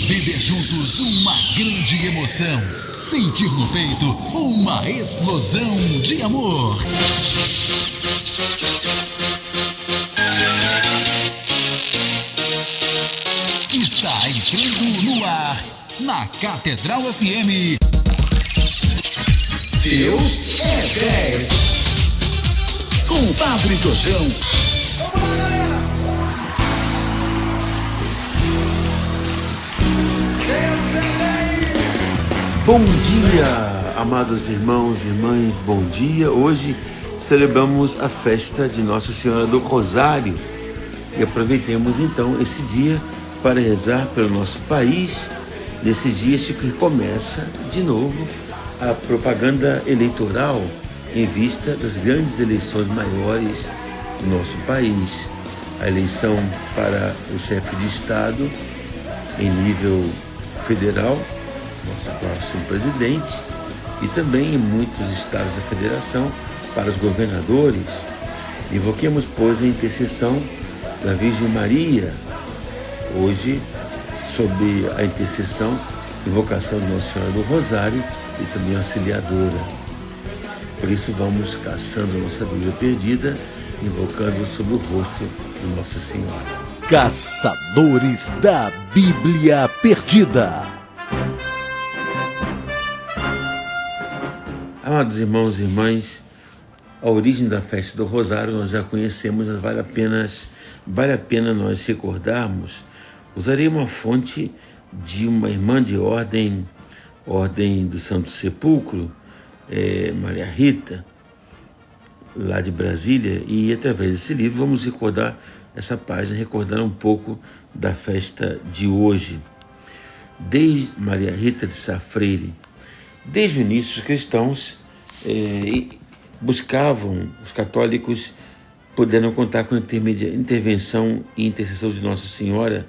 Viver juntos uma grande emoção. Sentir no peito uma explosão de amor. Está entrando no ar, na Catedral FM. Deus é 10. Com o Padre Jordão. Bom dia, amados irmãos e irmãs, bom dia. Hoje celebramos a festa de Nossa Senhora do Rosário e aproveitemos então esse dia para rezar pelo nosso país. Nesse dia que começa de novo a propaganda eleitoral em vista das grandes eleições maiores do nosso país. A eleição para o chefe de Estado em nível federal, nosso próximo presidente, e também em muitos estados da federação para os governadores. Invoquemos, pois, a intercessão da Virgem Maria, hoje, sob a intercessão, invocação de Nossa Senhora do Rosário e também Auxiliadora. Por isso vamos caçando nossa Bíblia perdida, invocando sobre o rosto de Nossa Senhora. Caçadores da Bíblia Perdida. Amados irmãos e irmãs, a origem da festa do Rosário nós já conhecemos, mas vale a pena nós recordarmos. Usarei uma fonte de uma irmã de ordem do Santo Sepulcro, Maria Rita, lá de Brasília, e através desse livro vamos recordar essa página, recordar um pouco da festa de hoje. Desde Maria Rita de Sá Freire, desde o início os cristãos buscavam, os católicos puderam contar com a intervenção e intercessão de Nossa Senhora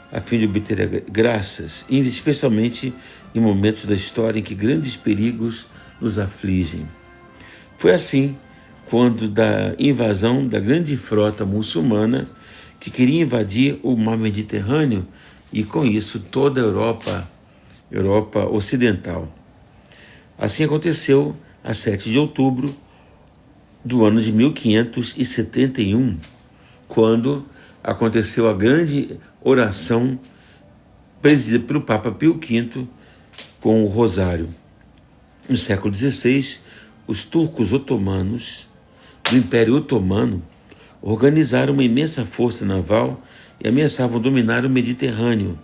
a fim de obter graças, especialmente em momentos da história em que grandes perigos nos afligem. Foi assim quando da invasão da grande frota muçulmana que queria invadir o mar Mediterrâneo e com isso toda a Europa ocidental. Assim aconteceu a 7 de outubro do ano de 1571, quando aconteceu a grande oração presidida pelo Papa Pio V com o Rosário. No século XVI, os turcos otomanos do Império Otomano organizaram uma imensa força naval e ameaçavam dominar o Mediterrâneo.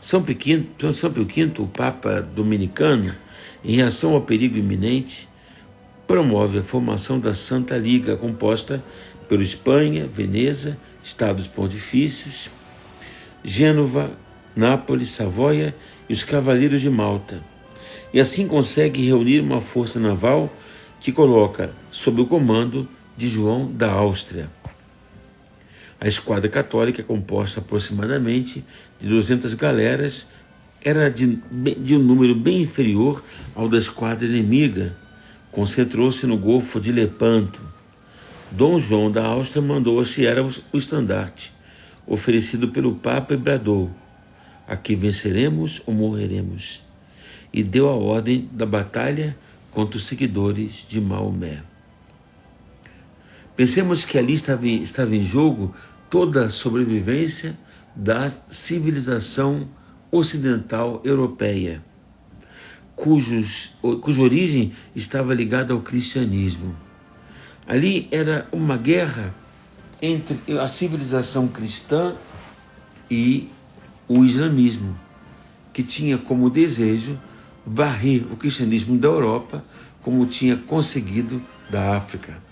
São Pio V, o Papa dominicano, em reação ao perigo iminente, promove a formação da Santa Liga, composta por Espanha, Veneza, Estados Pontifícios, Gênova, Nápoles, Savoia e os Cavaleiros de Malta. E assim consegue reunir uma força naval que coloca sob o comando de João da Áustria. A esquadra católica, composta aproximadamente de 200 galeras, era de um número bem inferior ao da esquadra inimiga. Concentrou-se no Golfo de Lepanto. Dom João da Áustria mandou hastear o estandarte, oferecido pelo Papa, e bradou: aqui venceremos ou morreremos, e deu a ordem da batalha contra os seguidores de Maomé. Pensemos que ali estava em jogo toda a sobrevivência da civilização ocidental europeia, cuja origem estava ligada ao cristianismo. Ali era uma guerra entre a civilização cristã e o islamismo, que tinha como desejo varrer o cristianismo da Europa, como tinha conseguido da África.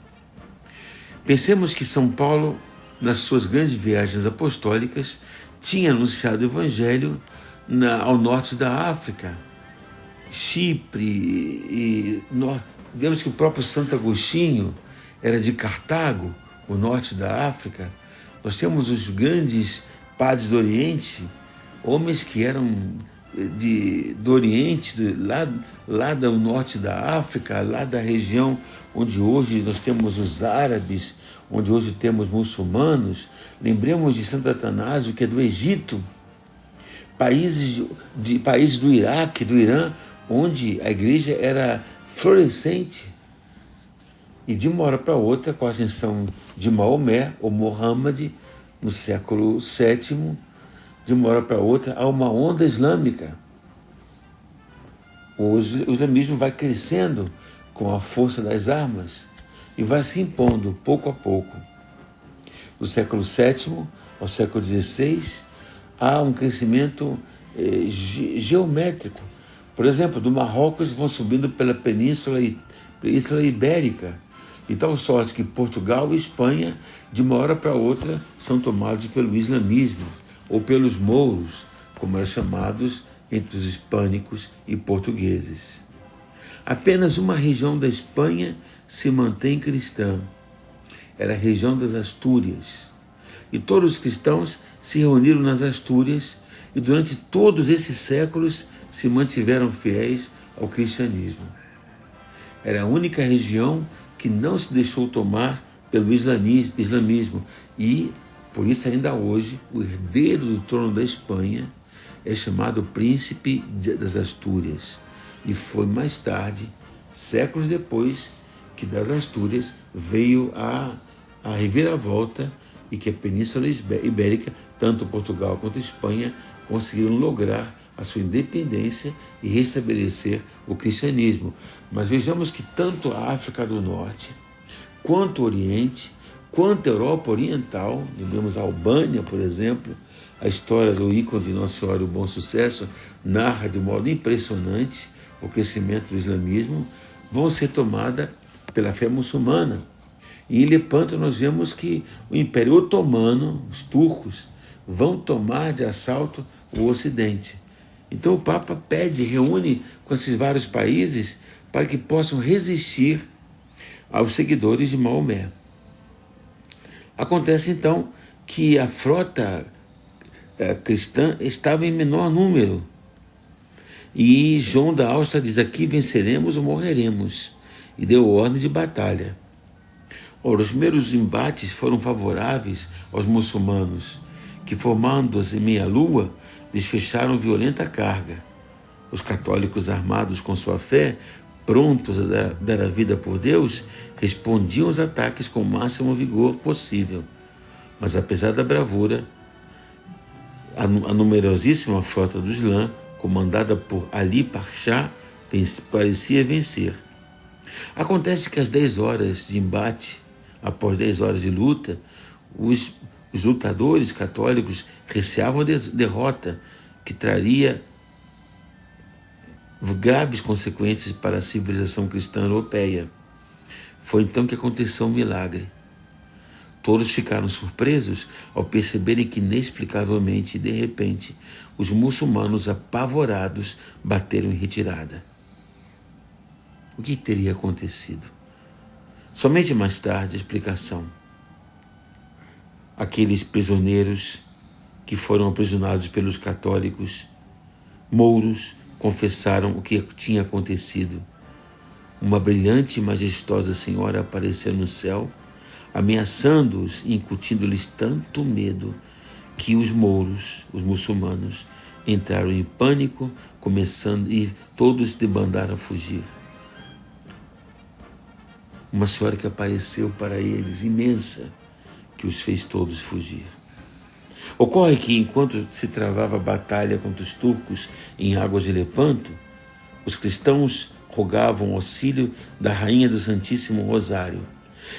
Pensemos que São Paulo, nas suas grandes viagens apostólicas, tinha anunciado o Evangelho ao norte da África, Chipre, e vemos que o próprio Santo Agostinho era de Cartago, o norte da África. Nós temos os grandes padres do Oriente, homens que eram do Oriente, lá do norte da África, lá da região onde hoje nós temos os árabes, onde hoje temos muçulmanos. Lembremos de Santo Atanásio, que é do Egito. países do Iraque, do Irã, onde a igreja era florescente. E de uma hora para outra, com a ascensão de Maomé, ou Mohammed, no século VII, de uma hora para outra, há uma onda islâmica. O islamismo vai crescendo com a força das armas e vai se impondo pouco a pouco. Do século VII ao século XVI, há um crescimento geométrico. Por exemplo, do Marrocos vão subindo pela Península Ibérica, de tal sorte que Portugal e Espanha, de uma hora para outra, são tomados pelo islamismo, ou pelos mouros, como eram chamados entre os hispânicos e portugueses. Apenas uma região da Espanha se mantém cristã. Era a região das Astúrias. E todos os cristãos se reuniram nas Astúrias e durante todos esses séculos se mantiveram fiéis ao cristianismo. Era a única região que não se deixou tomar pelo islamismo e, por isso ainda hoje, o herdeiro do trono da Espanha é chamado Príncipe das Astúrias. E foi mais tarde, séculos depois, que das Astúrias veio a reviravolta e que a Península Ibérica, tanto Portugal quanto Espanha, conseguiram lograr a sua independência e restabelecer o cristianismo. Mas vejamos que tanto a África do Norte, quanto o Oriente, quanto a Europa Oriental, vemos a Albânia, por exemplo, a história do ícone de Nossa Senhora do Bom Sucesso narra de modo impressionante o crescimento do islamismo, vão ser tomadas pela fé muçulmana. E em Lepanto nós vemos que o Império Otomano, os turcos, vão tomar de assalto o Ocidente. Então o Papa reúne com esses vários países para que possam resistir aos seguidores de Maomé. Acontece então que a frota cristã estava em menor número. E João da Áustria diz: aqui venceremos ou morreremos. E deu ordem de batalha. Ora, os primeiros embates foram favoráveis aos muçulmanos, que, formando-se em meia-lua, desfecharam violenta carga. Os católicos, armados com sua fé, prontos a dar a vida por Deus, respondiam aos ataques com o máximo vigor possível. Mas, apesar da bravura, a numerosíssima frota do Islã, comandada por Ali Pasha, parecia vencer. Acontece que às 10 horas de embate, após 10 horas de luta, os lutadores católicos receavam a derrota, que traria graves consequências para a civilização cristã europeia. Foi então que aconteceu um milagre. Todos ficaram surpresos ao perceberem que, inexplicavelmente e de repente, os muçulmanos apavorados bateram em retirada. O que teria acontecido? Somente mais tarde a explicação. Aqueles prisioneiros que foram aprisionados pelos católicos mouros confessaram o que tinha acontecido. Uma brilhante e majestosa senhora apareceu no céu, ameaçando-os e incutindo-lhes tanto medo que os mouros, os muçulmanos, entraram em pânico, e todos debandaram a fugir. Uma senhora que apareceu para eles, imensa, que os fez todos fugir. Ocorre que, enquanto se travava a batalha contra os turcos em águas de Lepanto, os cristãos rogavam auxílio da Rainha do Santíssimo Rosário.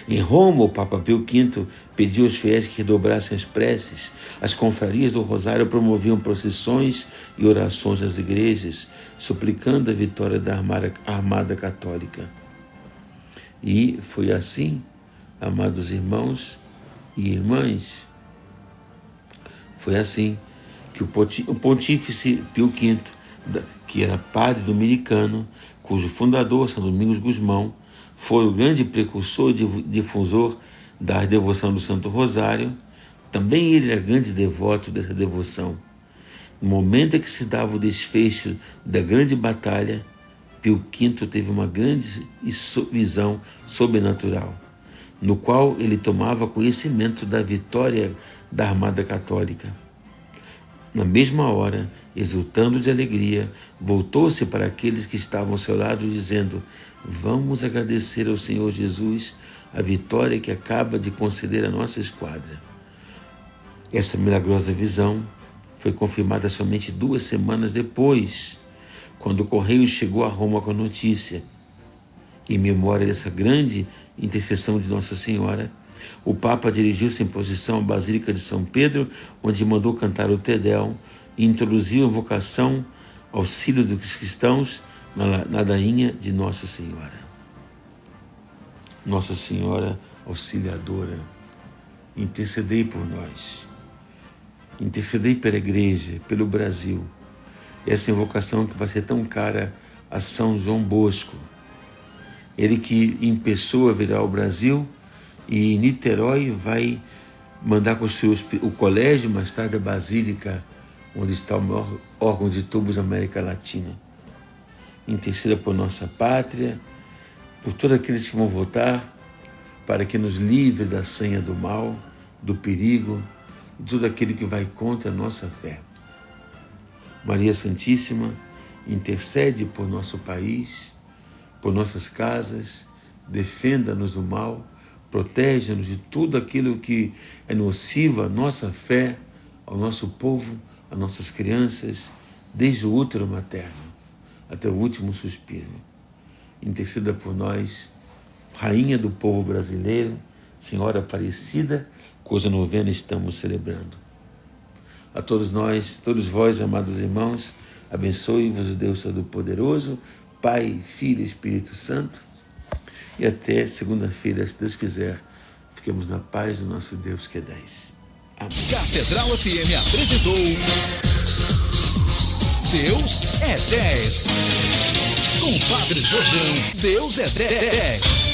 Em Roma, o Papa Pio V pediu aos fiéis que redobrassem as preces. As confrarias do Rosário promoviam procissões e orações nas igrejas, suplicando a vitória da armada católica. E foi assim, amados irmãos e irmãs, foi assim que o pontífice Pio V, que era padre dominicano, cujo fundador, São Domingos Gusmão, foi o grande precursor e difusor da devoção do Santo Rosário, também ele era grande devoto dessa devoção. No momento em que se dava o desfecho da grande batalha, Pio V teve uma grande visão sobrenatural, no qual ele tomava conhecimento da vitória da Armada Católica. Na mesma hora, exultando de alegria, voltou-se para aqueles que estavam ao seu lado, dizendo: vamos agradecer ao Senhor Jesus a vitória que acaba de conceder à nossa esquadra. Essa milagrosa visão foi confirmada somente 2 semanas depois, quando o correio chegou a Roma com a notícia. Em memória dessa grande intercessão de Nossa Senhora, o Papa dirigiu-se em procissão à Basílica de São Pedro, onde mandou cantar o Te Deum e introduziu a invocação auxílio dos cristãos na ladainha de Nossa Senhora. Nossa Senhora Auxiliadora, intercedei por nós. Intercedei pela Igreja, pelo Brasil. Essa invocação que vai ser tão cara a São João Bosco. Ele que em pessoa virá ao Brasil e em Niterói vai mandar construir o colégio, mais tarde a Basílica, onde está o maior órgão de tubos da América Latina. Interceda por nossa pátria, por todos aqueles que vão votar, para que nos livre da sanha do mal, do perigo, e tudo aquele que vai contra a nossa fé. Maria Santíssima, intercede por nosso país, por nossas casas, defenda-nos do mal, protege-nos de tudo aquilo que é nocivo à nossa fé, ao nosso povo, às nossas crianças, desde o útero materno até o último suspiro. Interceda por nós, Rainha do povo brasileiro, Senhora Aparecida, cuja novena estamos celebrando. A todos nós, todos vós, amados irmãos, abençoe-vos o Deus Todo-Poderoso, Pai, Filho e Espírito Santo. E até segunda-feira, se Deus quiser, fiquemos na paz do nosso Deus que é 10. Amém. Catedral FM apresentou Deus é 10. Com Padre Jorjão, Deus é 10.